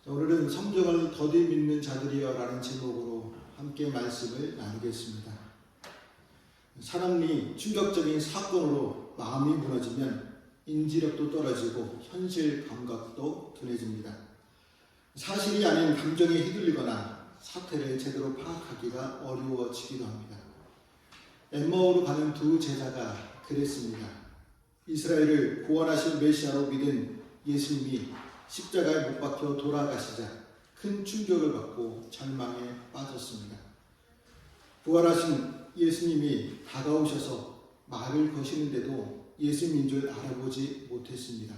오늘은 성경을 더디 믿는 자들이여 라는 제목으로 함께 말씀을 나누겠습니다. 사람이 충격적인 사건으로 마음이 무너지면 인지력도 떨어지고 현실 감각도 둔해집니다. 사실이 아닌 감정에 휘둘리거나 사태를 제대로 파악하기가 어려워지기도 합니다. 엠마오로 가는 두 제자가 그랬습니다. 이스라엘을 구원하실 메시아로 믿은 예수님이 십자가에 못 박혀 돌아가시자 큰 충격을 받고 절망에 빠졌습니다. 부활하신 예수님이 다가오셔서 말을 거시는데도 예수님인 줄 알아보지 못했습니다.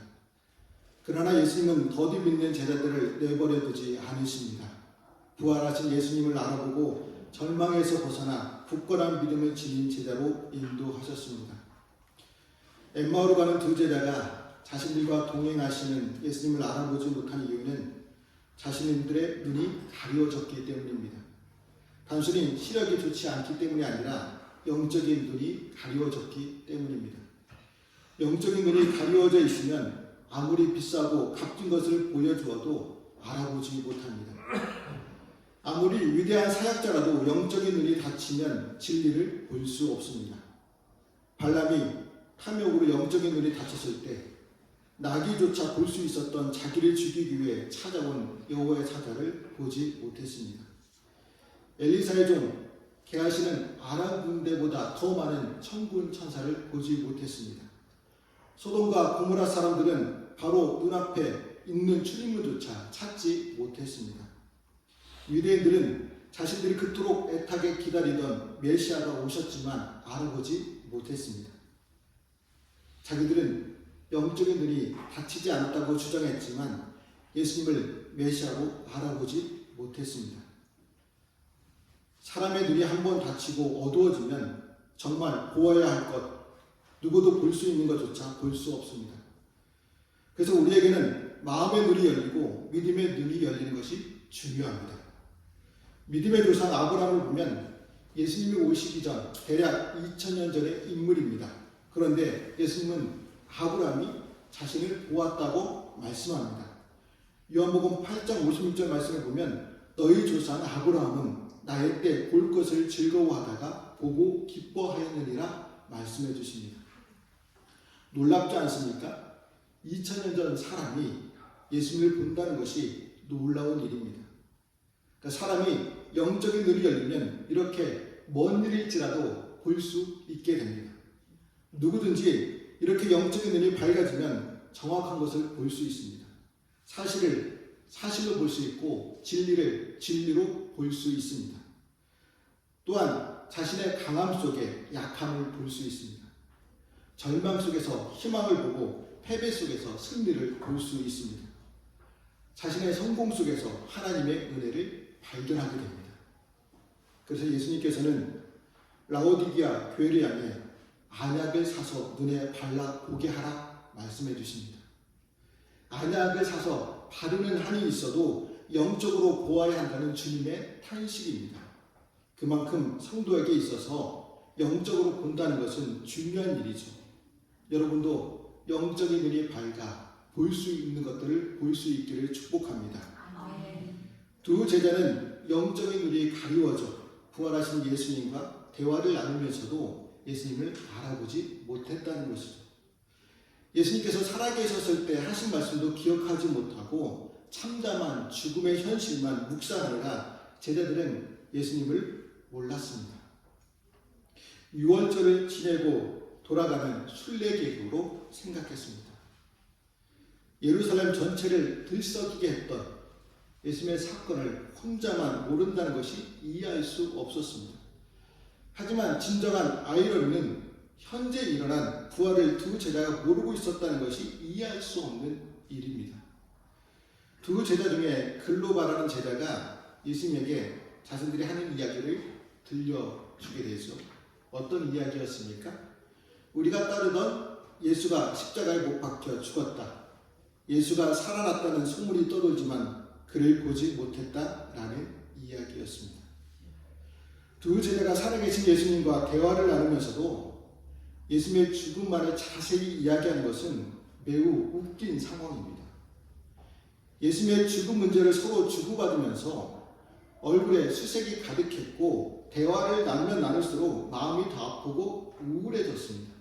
그러나 예수님은 더디 믿는 제자들을 내버려 두지 않으십니다. 부활하신 예수님을 알아보고 절망에서 벗어나 굳건한 믿음을 지닌 제자로 인도하셨습니다. 엠마오로 가는 두 제자가 자신들과 동행하시는 예수님을 알아보지 못한 이유는 자신들의 눈이 가려졌기 때문입니다. 단순히 시력이 좋지 않기 때문이 아니라 영적인 눈이 가려졌기 때문입니다. 영적인 눈이 가려져 있으면 아무리 비싸고 값진 것을 보여주어도 알아보지 못합니다. 아무리 위대한 사역자라도 영적인 눈이 닫히면 진리를 볼 수 없습니다. 발람이 탐욕으로 영적인 눈이 닫혔을 때 나귀조차 볼 수 있었던 자기를 죽이기 위해 찾아온 여호와의 사자를 보지 못했습니다. 엘리사의 종 게하시는 아람 군대보다 더 많은 천군 천사를 보지 못했습니다. 소돔과 고모라 사람들은 바로 눈앞에 있는 출입문조차 찾지 못했습니다. 유대인들은 자신들이 그토록 애타게 기다리던 메시아가 오셨지만 알아보지 못했습니다. 자기들은 영적인 눈이 닫히지 않았다고 주장했지만 예수님을 메시아로 알아보지 못했습니다. 사람의 눈이 한번 닫히고 어두워지면 정말 보아야 할 것, 누구도 볼 수 있는 것조차 볼 수 없습니다. 그래서 우리에게는 마음의 눈이 열리고 믿음의 눈이 열리는 것이 중요합니다. 믿음의 조상 아브라함을 보면 예수님이 오시기 전 대략 2000년 전의 인물입니다. 그런데 예수님은 아브라함이 자신을 보았다고 말씀합니다. 요한복음 8장 56절 말씀을 보면 너희 조상 아브라함은 나의 때 볼 것을 즐거워하다가 보고 기뻐하였느니라 말씀해 주십니다. 놀랍지 않습니까? 2000년 전 사람이 예수님을 본다는 것이 놀라운 일입니다. 그러니까 사람이 영적인 눈이 열리면 이렇게 먼 일일지라도 볼 수 있게 됩니다. 누구든지 이렇게 영적인 눈이 밝아지면 정확한 것을 볼 수 있습니다. 사실을 사실로 볼 수 있고 진리를 진리로 볼 수 있습니다. 또한 자신의 강함 속에 약함을 볼 수 있습니다. 절망 속에서 희망을 보고 패배 속에서 승리를 볼 수 있습니다. 자신의 성공 속에서 하나님의 은혜를 발견하게 됩니다. 그래서 예수님께서는 라오디게아 교회를 향해 안약을 사서 눈에 발라 보게 하라 말씀해 주십니다. 안약을 사서 바르는 한이 있어도 영적으로 보아야 한다는 주님의 탄식입니다. 그만큼 성도에게 있어서 영적으로 본다는 것은 중요한 일이죠. 여러분도 영적인 눈이 밝아 볼 수 있는 것들을 볼 수 있기를 축복합니다. 두 제자는 영적인 눈이 가리워져 부활하신 예수님과 대화를 나누면서도 예수님을 알아보지 못했다는 것이죠. 예수님께서 살아계셨을 때 하신 말씀도 기억하지 못하고 참담한 죽음의 현실만 묵상하느라 제자들은 예수님을 몰랐습니다. 유월절을 지내고 돌아가는 순례계획으로 생각했습니다. 예루살렘 전체를 들썩이게 했던 예수님의 사건을 혼자만 모른다는 것이 이해할 수 없었습니다. 하지만 진정한 아이러니는 현재 일어난 부활을 두 제자가 모르고 있었다는 것이 이해할 수 없는 일입니다. 두 제자 중에 글로바라는 제자가 예수님에게 자신들이 하는 이야기를 들려주게 되죠. 어떤 이야기였습니까? 우리가 따르던 예수가 십자가에 못 박혀 죽었다. 예수가 살아났다는 소문이 떠돌지만 그를 보지 못했다라는 이야기였습니다. 두 제자가 살아계신 예수님과 대화를 나누면서도 예수님의 죽음만을 자세히 이야기하는 것은 매우 웃긴 상황입니다. 예수님의 죽음 문제를 서로 주고받으면서 얼굴에 수색이 가득했고 대화를 나누면 나눌수록 마음이 더 아프고 우울해졌습니다.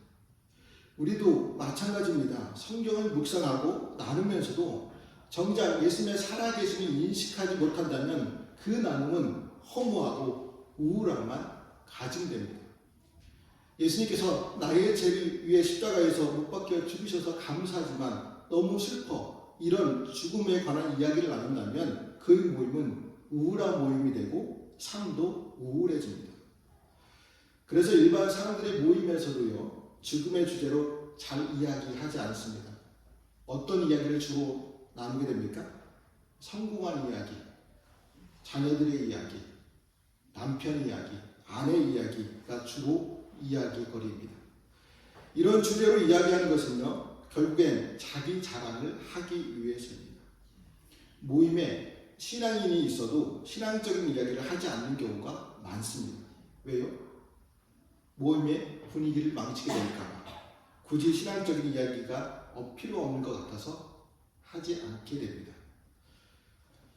우리도 마찬가지입니다. 성경을 묵상하고 나누면서도 정작 예수님의 살아계심을 인식하지 못한다면 그 나눔은 허무하고 우울함만 가증됩니다. 예수님께서 나의 죄를 위해 십자가에서 못 박혀 죽으셔서 감사하지만 너무 슬퍼 이런 죽음에 관한 이야기를 나눈다면 그 모임은 우울한 모임이 되고 삶도 우울해집니다. 그래서 일반 사람들의 모임에서도요, 죽음의 주제로 잘 이야기하지 않습니다. 어떤 이야기를 주로 나누게 됩니까? 성공한 이야기, 자녀들의 이야기, 남편 이야기, 아내 이야기가 주로 이야기거리입니다. 이런 주제로 이야기하는 것은요, 결국엔 자기 자랑을 하기 위해서입니다. 모임에 신앙인이 있어도 신앙적인 이야기를 하지 않는 경우가 많습니다. 왜요? 모임의 분위기를 망치게 될까 봐. 굳이 신앙적인 이야기가 필요 없는 것 같아서 하지 않게 됩니다.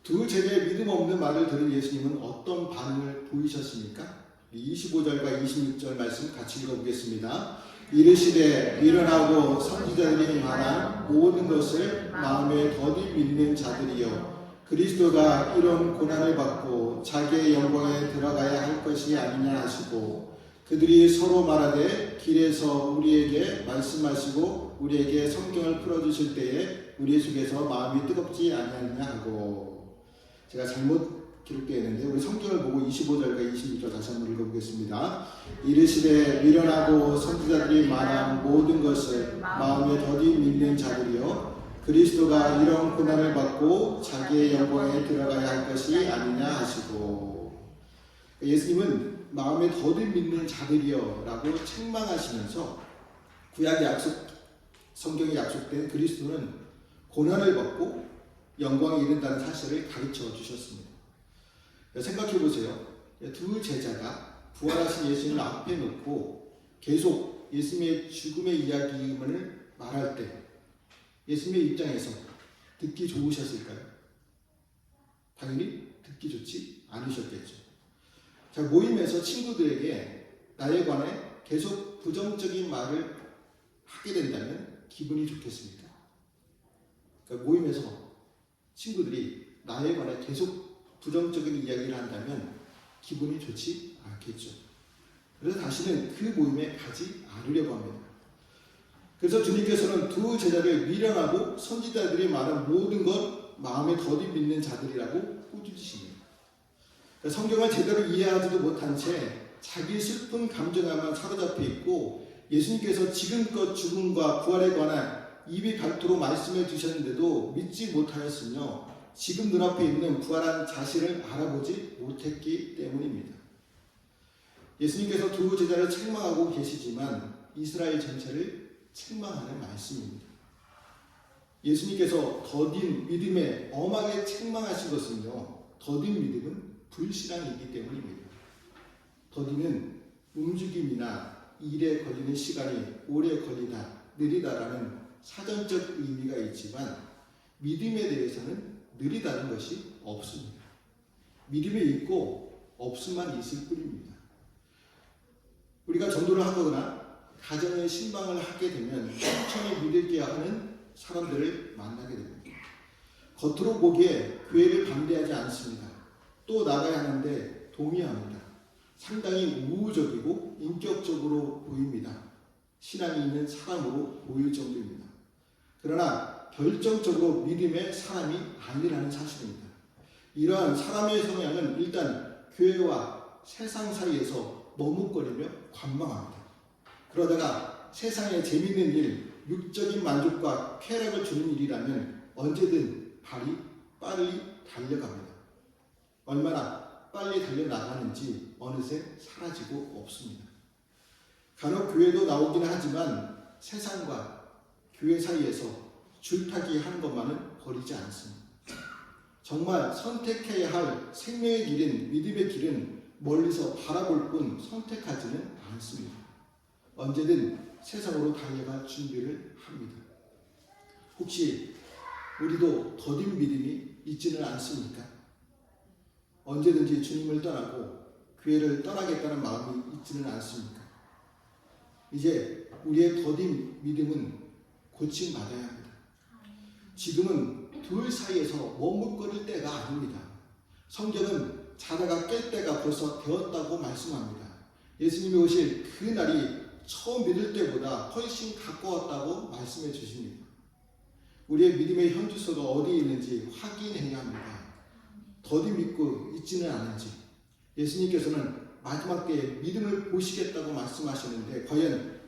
두 제자의 믿음 없는 말을 들은 예수님은 어떤 반응을 보이셨습니까? 25절과 26절 말씀 같이 읽어보겠습니다. 이르시되 미련하고 선지자들이 말한 모든 것을 마음에 더디 믿는 자들이여 그리스도가 이런 고난을 받고 자기의 영광에 들어가야 할 것이 아니냐 하시고 그들이 서로 말하되 길에서 우리에게 말씀하시고 우리에게 성경을 풀어주실 때에 우리 속에서 마음이 뜨겁지 아니하느냐 하고. 제가 잘못 기록되어 있는데 우리 성경을 보고 25절과 26절 다시 한번 읽어보겠습니다. 이르시되 미련하고 선지자들이 말한 모든 것을 마음에 더디 믿는 자들이여 그리스도가 이런 고난을 받고 자기의 영광에 들어가야 할 것이 아니냐 하시고. 예수님은 마음에 더디 믿는 자들이여 라고 책망하시면서 구약의 성경에 약속된 그리스도는 고난을 받고 영광에 이른다는 사실을 가르쳐 주셨습니다. 생각해 보세요. 두 제자가 부활하신 예수님을 앞에 놓고 계속 예수님의 죽음의 이야기를 말할 때 예수님의 입장에서 듣기 좋으셨을까요? 당연히 듣기 좋지 않으셨겠죠. 자, 모임에서 친구들에게 나에 관해 계속 부정적인 말을 하게 된다면 기분이 좋겠습니까? 그러니까 모임에서 친구들이 나에 관해 계속 부정적인 이야기를 한다면 기분이 좋지 않겠죠. 그래서 다시는 그 모임에 가지 않으려고 합니다. 그래서 주님께서는 두 제자를 미련하고 선지자들이 말한 모든 것 마음에 더디 믿는 자들이라고 꾸짖으십니다. 성경을 제대로 이해하지도 못한 채 자기 슬픈 감정에만 사로잡혀 있고 예수님께서 지금껏 죽음과 부활에 관한 입이 닳도록 말씀해 주셨는데도 믿지 못하였으며 지금 눈앞에 있는 부활한 자신을 알아보지 못했기 때문입니다. 예수님께서 두 제자를 책망하고 계시지만 이스라엘 전체를 책망하는 말씀입니다. 예수님께서 더딘 믿음에 엄하게 책망하신 것은요, 더딘 믿음은 불신앙이기 때문입니다. 더디는 움직임이나 일에 걸리는 시간이 오래 걸리다, 느리다라는 사전적 의미가 있지만 믿음에 대해서는 느리다는 것이 없습니다. 믿음이 있고 없음만 있을 뿐입니다. 우리가 전도를 하거나 가정의 신방을 하게 되면 천천히 믿을게 하는 사람들을 만나게 됩니다. 겉으로 보기에 교회를 반대하지 않습니다. 또 나가야 하는데 동의합니다. 상당히 우호적이고 인격적으로 보입니다. 신앙이 있는 사람으로 보일 정도입니다. 그러나 결정적으로 믿음의 사람이 아니라는 사실입니다. 이러한 사람의 성향은 일단 교회와 세상 사이에서 머뭇거리며 관망합니다. 그러다가 세상에 재미있는 일, 육적인 만족과 쾌락을 주는 일이라면 언제든 발이 빨리 달려갑니다. 얼마나 빨리 달려나가는지 어느새 사라지고 없습니다. 간혹 교회도 나오긴 하지만 세상과 교회 사이에서 줄타기 하는 것만은 버리지 않습니다. 정말 선택해야 할 생명의 길인 믿음의 길은 멀리서 바라볼 뿐 선택하지는 않습니다. 언제든 세상으로 달려갈 준비를 합니다. 혹시 우리도 더딘 믿음이 있지는 않습니까? 언제든지 주님을 떠나고 교회를 떠나겠다는 마음이 있지는 않습니까? 이제 우리의 더딘 믿음은 고침받아야 합니다. 지금은 둘 사이에서 머뭇거릴 때가 아닙니다. 성경은 자다가 깰 때가 벌써 되었다고 말씀합니다. 예수님이 오실 그 날이 처음 믿을 때보다 훨씬 가까웠다고 말씀해 주십니다. 우리의 믿음의 현주소가 어디에 있는지 확인해야 합니다. 더디 믿고 있지는 않은지. 예수님께서는 마지막 때에 믿음을 보시겠다고 말씀하시는데 과연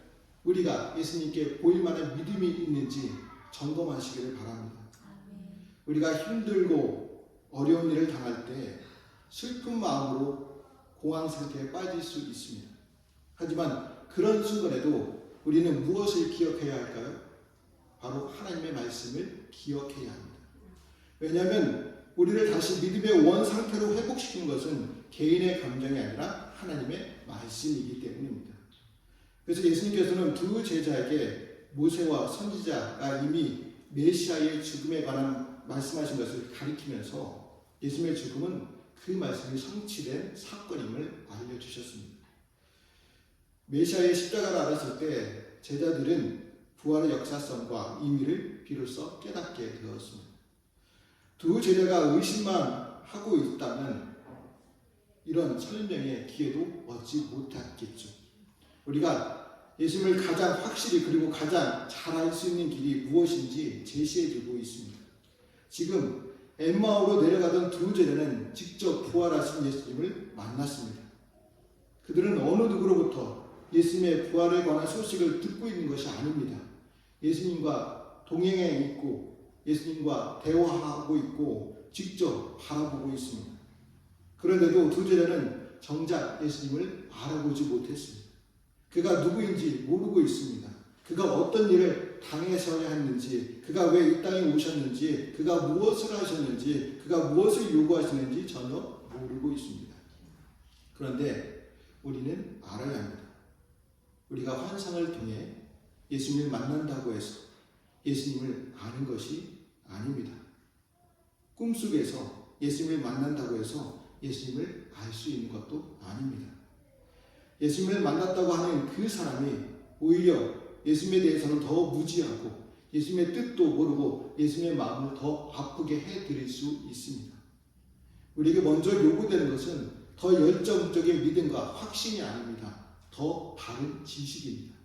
우리가 예수님께 보일 만한 믿음이 있는지 점검하시기를 바랍니다. 우리가 힘들고 어려운 일을 당할 때 슬픈 마음으로 공황 상태에 빠질 수 있습니다. 하지만 그런 순간에도 우리는 무엇을 기억해야 할까요? 바로 하나님의 말씀을 기억해야 합니다. 왜냐하면 우리를 다시 믿음의 원 상태로 회복시키는 것은 개인의 감정이 아니라 하나님의 말씀이기 때문입니다. 그래서 예수님께서는 두 제자에게 모세와 선지자가 이미 메시아의 죽음에 관한 말씀하신 것을 가리키면서 예수님의 죽음은 그 말씀이 성취된 사건임을 알려주셨습니다. 메시아의 십자가를 알았을 때 제자들은 부활의 역사성과 의미를 비로소 깨닫게 되었습니다. 두 제자가 의심만 하고 있다면 이런 설명의 기회도 얻지 못했겠죠. 우리가 예수님을 가장 확실히 그리고 가장 잘 알 수 있는 길이 무엇인지 제시해주고 있습니다. 지금 엠마오로 내려가던 두 제자는 직접 부활하신 예수님을 만났습니다. 그들은 어느 누구로부터 예수님의 부활에 관한 소식을 듣고 있는 것이 아닙니다. 예수님과 동행해 있고 예수님과 대화하고 있고 직접 바라보고 있습니다. 그런데도 두 제자는 정작 예수님을 알아보지 못했습니다. 그가 누구인지 모르고 있습니다. 그가 어떤 일을 당해서야 했는지, 그가 왜 이 땅에 오셨는지, 그가 무엇을 하셨는지, 그가 무엇을 요구하시는지 전혀 모르고 있습니다. 그런데 우리는 알아야 합니다. 우리가 환상을 통해 예수님을 만난다고 해서 예수님을 아는 것이 아닙니다. 꿈속에서 예수님을 만난다고 해서 예수님을 알 수 있는 것도 아닙니다. 예수님을 만났다고 하는 그 사람이 오히려 예수님에 대해서는 더 무지하고 예수님의 뜻도 모르고 예수님의 마음을 더 아프게 해드릴 수 있습니다. 우리에게 먼저 요구되는 것은 더 열정적인 믿음과 확신이 아닙니다. 더 바른 지식입니다.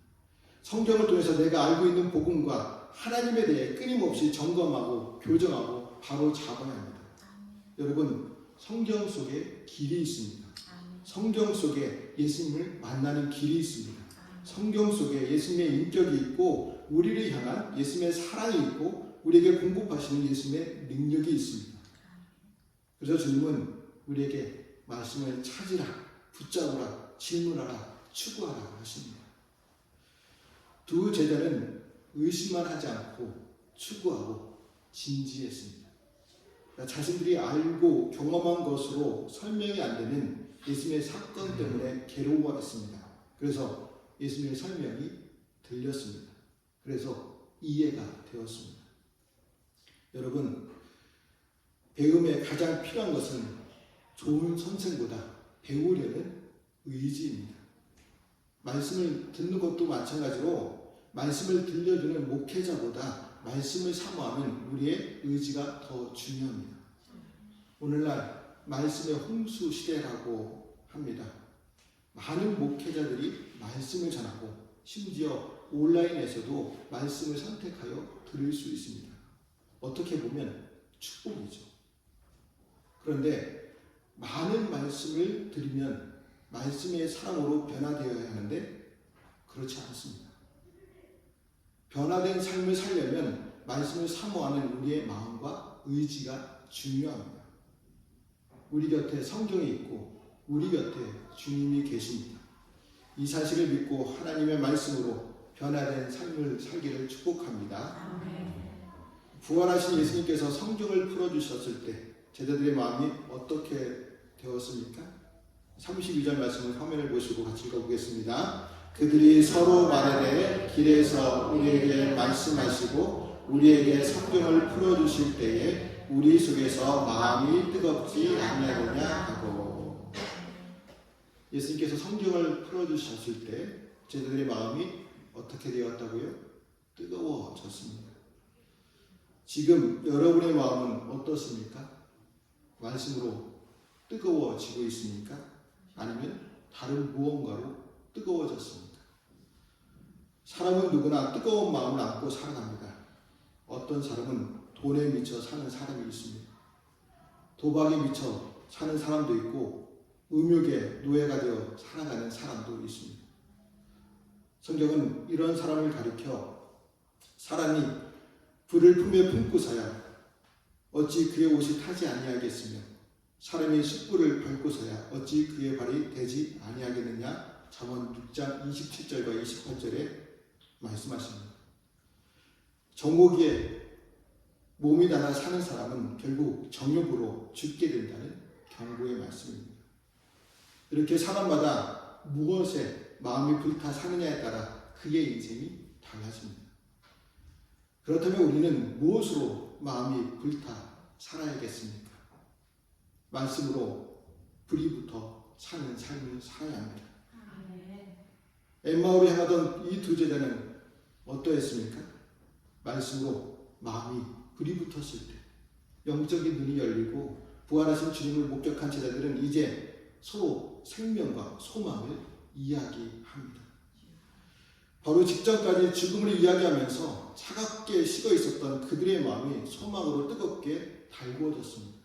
성경을 통해서 내가 알고 있는 복음과 하나님에 대해 끊임없이 점검하고 교정하고 바로 잡아야 합니다. 여러분, 성경 속에 길이 있습니다. 성경 속에 예수님을 만나는 길이 있습니다. 성경 속에 예수님의 인격이 있고 우리를 향한 예수님의 사랑이 있고 우리에게 공급하시는 예수님의 능력이 있습니다. 그래서 주님은 우리에게 말씀을 찾으라, 붙잡으라, 질문하라, 추구하라 하십니다. 두 제자는 의심만 하지 않고 추구하고 진지했습니다. 자신들이 알고 경험한 것으로 설명이 안 되는 예수님의 사건 때문에 괴로워했습니다. 그래서 예수님의 설명이 들렸습니다. 그래서 이해가 되었습니다. 여러분, 배움에 가장 필요한 것은 좋은 선생보다 배우려는 의지입니다. 말씀을 듣는 것도 마찬가지로 말씀을 들려주는 목회자보다 말씀을 사모하는 우리의 의지가 더 중요합니다. 오늘날 말씀의 홍수 시대라고 합니다. 많은 목회자들이 말씀을 전하고 심지어 온라인에서도 말씀을 선택하여 들을 수 있습니다. 어떻게 보면 축복이죠. 그런데 많은 말씀을 들으면 말씀의 사람으로 변화되어야 하는데 그렇지 않습니다. 변화된 삶을 살려면 말씀을 사모하는 우리의 마음과 의지가 중요합니다. 우리 곁에 성경이 있고 우리 곁에 주님이 계십니다. 이 사실을 믿고 하나님의 말씀으로 변화된 삶을 살기를 축복합니다. 부활하신 예수님께서 성경을 풀어주셨을 때 제자들의 마음이 어떻게 되었습니까? 32절 말씀을 화면을 보시고 같이 읽어보겠습니다. 그들이 서로 말하되 길에서 우리에게 말씀하시고 우리에게 성경을 풀어주실 때에 우리 속에서 마음이 뜨겁지 아니하느냐 하고. 예수님께서 성경을 풀어주셨을 때 제자들의 마음이 어떻게 되었다고요? 뜨거워졌습니다. 지금 여러분의 마음은 어떻습니까? 말씀으로 뜨거워지고 있습니까? 아니면 다른 무언가로 뜨거워졌습니까? 사람은 누구나 뜨거운 마음을 안고 살아갑니다. 어떤 사람은 돈에 미쳐 사는 사람이 있습니다. 도박에 미쳐 사는 사람도 있고 음욕의 노예가 되어 살아가는 사람도 있습니다. 성경은 이런 사람을 가리켜 사람이 불을 품에 품고서야 어찌 그의 옷이 타지 아니하겠으며 사람이 숯불을 밟고서야 어찌 그의 발이 되지 아니하겠느냐. 잠언 6장 27절과 28절에 말씀하십니다. 정오기에 몸이 닳아 사는 사람은 결국 정욕으로 죽게 된다는 경고의 말씀입니다. 이렇게 사람마다 무엇에 마음이 불타 사느냐에 따라 그의 인생이 달라집니다. 그렇다면 우리는 무엇으로 마음이 불타 살아야겠습니까? 말씀으로 불이 붙어 사는 삶을 살아야 합니다. 엠마오를 향하던 이 두 제자는 어떠했습니까? 말씀으로 마음이 불이 붙었을 때 영적인 눈이 열리고 부활하신 주님을 목격한 제자들은 이제 서로 생명과 소망을 이야기합니다. 바로 직전까지 죽음을 이야기하면서 차갑게 식어 있었던 그들의 마음이 소망으로 뜨겁게 달구어졌습니다.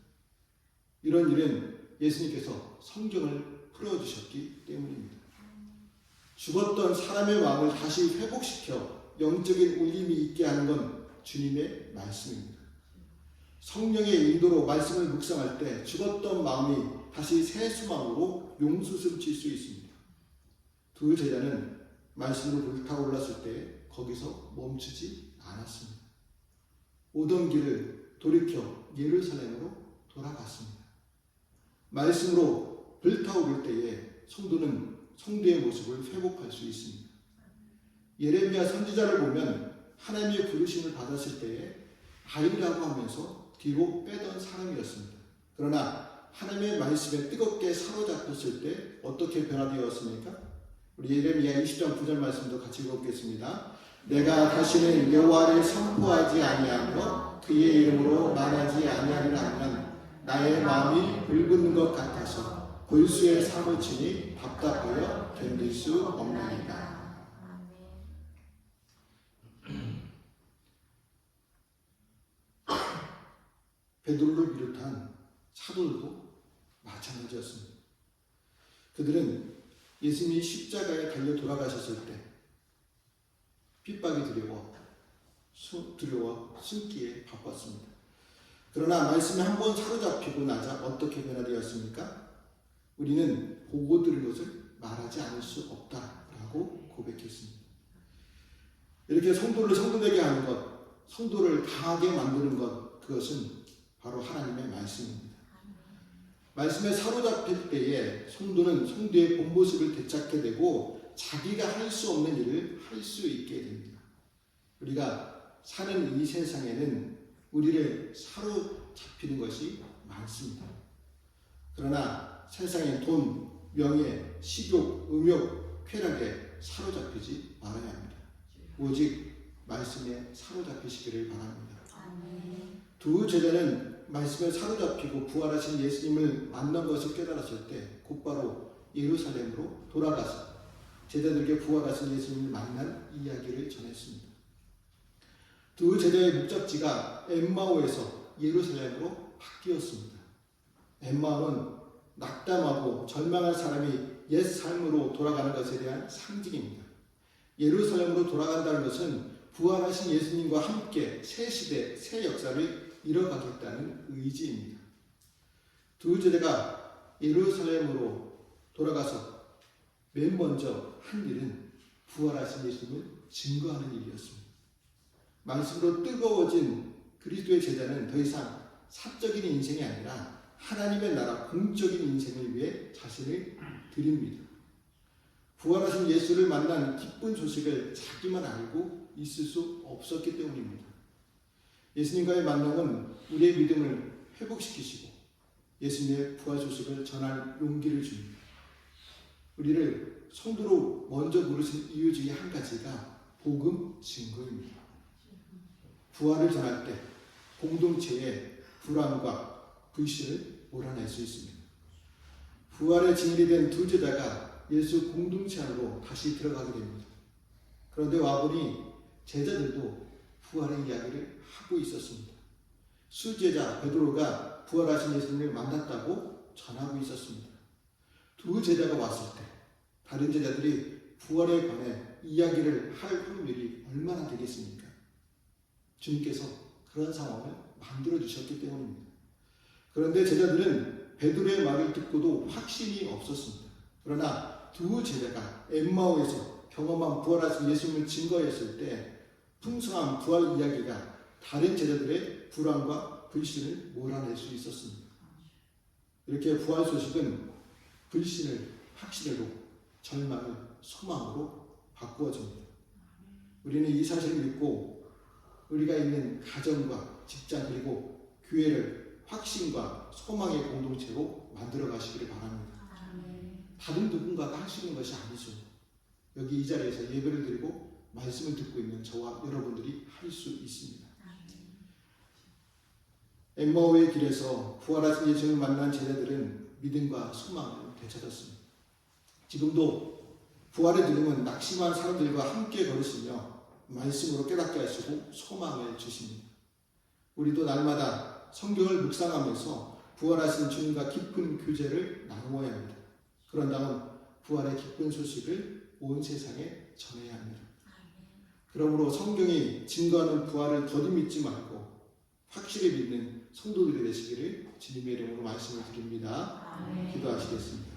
이런 일은 예수님께서 성경을 풀어주셨기 때문입니다. 죽었던 사람의 마음을 다시 회복시켜 영적인 울림이 있게 하는 건 주님의 말씀입니다. 성령의 인도로 말씀을 묵상할 때 죽었던 마음이 다시 새 수망으로 용수를 칠 수 있습니다. 두 제자는 말씀으로 불타올랐을 때 거기서 멈추지 않았습니다. 오던 길을 돌이켜 예루살렘으로 돌아갔습니다. 말씀으로 불타오를 때에 성도는 성도의 모습을 회복할 수 있습니다. 예레미야 선지자를 보면 하나님의 부르심을 받았을 때에 아이라고 하면서 뒤로 빼던 사람이었습니다. 그러나 하나님의 말씀에 뜨겁게 사로잡혔을 때 어떻게 변화되었습니까? 우리 예레미야 20장 9절 말씀도 같이 읽어보겠습니다. 내가 다시는 여호와를 선포하지 아니하며 그의 이름으로 말하지 아니하리라 하면 나의 마음이 불붙는 것 같아서 골수에 사무치니 답답하여 견딜 수 없나이다. 베드로를 비롯한 사도들도 마찬가지였습니다. 그들은 예수님이 십자가에 달려 돌아가셨을 때 핍박이 두려워 숨기에 바빴습니다. 그러나 말씀에 한번 사로잡히고 나자 어떻게 변화되었습니까? 우리는 보고 들은 것을 말하지 않을 수 없다라고 고백했습니다. 이렇게 성도를 성도되게 하는 것, 성도를 강하게 만드는 것, 그것은 바로 하나님의 말씀입니다. 말씀에 사로잡힐 때에 성도는 성도의 본 모습을 되찾게 되고 자기가 할 수 없는 일을 할 수 있게 됩니다. 우리가 사는 이 세상에는 우리를 사로잡히는 것이 많습니다. 그러나 세상의 돈, 명예, 식욕, 음욕, 쾌락에 사로잡히지 말아야 합니다. 오직 말씀에 사로잡히시기를 바랍니다. 두 제자는 말씀에 사로잡히고 부활하신 예수님을 만난 것을 깨달았을 때 곧바로 예루살렘으로 돌아가서 제자들에게 부활하신 예수님을 만난 이야기를 전했습니다. 두 제자의 목적지가 엠마오에서 예루살렘으로 바뀌었습니다. 엠마오는 낙담하고 절망한 사람이 옛 삶으로 돌아가는 것에 대한 상징입니다. 예루살렘으로 돌아간다는 것은 부활하신 예수님과 함께 새 시대, 새 역사를 이뤄가겠다는 의지입니다. 두 제자가 예루살렘으로 돌아가서 맨 먼저 한 일은 부활하신 예수님을 증거하는 일이었습니다. 말씀으로 뜨거워진 그리스도의 제자는 더 이상 사적인 인생이 아니라 하나님의 나라 공적인 인생을 위해 자신을 드립니다. 부활하신 예수를 만난 기쁜 소식을 자기만 알고 있을 수 없었기 때문입니다. 예수님과의 만남은 우리의 믿음을 회복시키시고 예수님의 부활 소식을 전할 용기를 줍니다. 우리를 성도로 먼저 부르신 이유 중에 한 가지가 복음 증거입니다. 부활을 전할 때 공동체의 불안과 불신을 몰아낼 수 있습니다. 부활의 증인이 된 두 제자가 예수 공동체 안으로 다시 들어가게 됩니다. 그런데 와보니 제자들도 부활의 이야기를 하고 있었습니다. 수제자 베드로가 부활하신 예수님을 만났다고 전하고 있었습니다. 두 제자가 왔을 때 다른 제자들이 부활에 관해 이야기를 할 확률이 얼마나 되겠습니까? 주님께서 그런 상황을 만들어 주셨기 때문입니다. 그런데 제자들은 베드로의 말을 듣고도 확신이 없었습니다. 그러나 두 제자가 엠마오에서 경험한 부활하신 예수님을 증거했을 때 풍성한 부활 이야기가 다른 제자들의 불안과 불신을 몰아낼 수 있었습니다. 이렇게 부활 소식은 불신을 확신으로, 절망을 소망으로 바꾸어집니다. 우리는 이 사실을 믿고 우리가 있는 가정과 직장 그리고 교회를 확신과 소망의 공동체로 만들어 가시기를 바랍니다. 다른 누군가가 할 수 있는 것이 아니죠. 여기 이 자리에서 예배를 드리고 말씀을 듣고 있는 저와 여러분들이 할 수 있습니다. 엠마오의 길에서 부활하신 예수님을 만난 제자들은 믿음과 소망을 되찾았습니다. 지금도 부활의 주님은 낙심한 사람들과 함께 걸으시며 말씀으로 깨닫게 하시고 소망을 주십니다. 우리도 날마다 성경을 묵상하면서 부활하신 주님과 깊은 교제를 나누어야 합니다. 그런 다음 부활의 기쁜 소식을 온 세상에 전해야 합니다. 그러므로 성경이 증거하는 부활을 더디 믿지 말고 확실히 믿는 성도들이 되시기를 주님의 이름으로 말씀을 드립니다. 기도하시겠습니다.